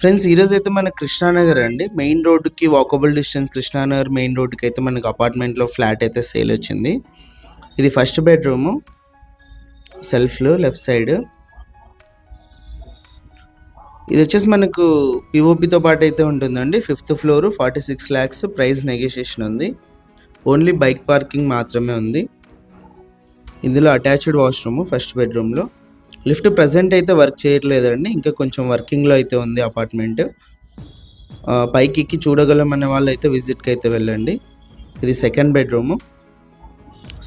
Friends ఈరోజు అయితే మన కృష్ణానగర్ అండి, మెయిన్ రోడ్డుకి వాకబుల్ డిస్టెన్స్. కృష్ణానగర్ మెయిన్ రోడ్డుకి అయితే మనకు అపార్ట్మెంట్లో ఫ్లాట్ అయితే సేల్ వచ్చింది. ఇది ఫస్ట్ బెడ్రూము, సెల్ఫ్లు లెఫ్ట్ సైడ్. ఇది వచ్చేసి మనకు పిఓపితో పాటు అయితే ఉంటుందండి. 5th floor, 46 lakhs. Price negotiation ఉంది. ఓన్లీ బైక్ పార్కింగ్ మాత్రమే ఉంది. ఇందులో అటాచ్డ్ వాష్రూమ్ ఫస్ట్ బెడ్రూమ్లో. లిఫ్ట్ ప్రజెంట్ అయితే వర్క్ చేయట్లేదండి, ఇంకా కొంచెం వర్కింగ్లో అయితే ఉంది అపార్ట్మెంట్. పైకి ఎక్కి చూడగలమనే వాళ్ళు అయితే విజిట్కి అయితే వెళ్ళండి. ఇది సెకండ్ బెడ్రూము.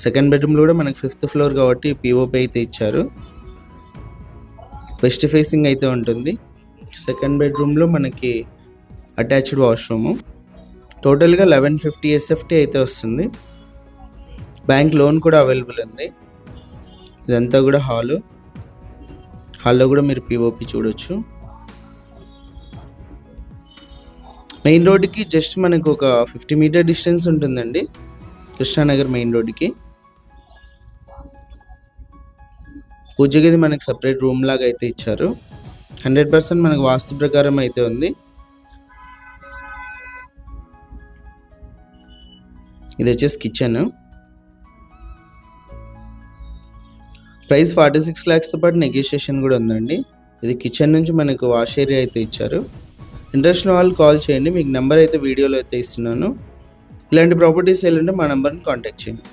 సెకండ్ బెడ్రూమ్లో కూడా మనకి 5th ఫ్లోర్ కాబట్టి పిఓపి అయితే ఇచ్చారు. వెస్ట్ ఫేసింగ్ అయితే ఉంటుంది. సెకండ్ బెడ్రూమ్లో మనకి అటాచ్డ్ వాష్రూము. టోటల్గా 1150 SFT అయితే వస్తుంది. బ్యాంక్ లోన్ కూడా అవైలబుల్ ఉంది. ఇదంతా కూడా హాల్లో కూడా మీరు పిఓపి చూడొచ్చు. మెయిన్ రోడ్డుకి జస్ట్ మనకు ఒక 50 మీటర్ డిస్టెన్స్ ఉంటుందండి కృష్ణానగర్ మెయిన్ రోడ్డుకి. పూజ గది మనకు సపరేట్ రూమ్ లాగా అయితే ఇచ్చారు. 100% మనకు వాస్తు ప్రకారం అయితే ఉంది. ఇది వచ్చేసి కిచెన్. ప్రైస్ 46 lakhsతో పాటు నెగోషియేషన్ కూడా ఉందండి. ఇది కిచెన్ నుంచి మనకు వాష్ ఏరియా అయితే ఇచ్చారు. ఇంట్రెస్ట్ ఉన్న వాళ్ళు కాల్ చేయండి. మీకు నెంబర్ అయితే వీడియోలో అయితే ఇస్తున్నాను. ఇలాంటి ప్రాపర్టీస్ వెళ్ళంటే మా నెంబర్ని కాంటాక్ట్ చేయండి.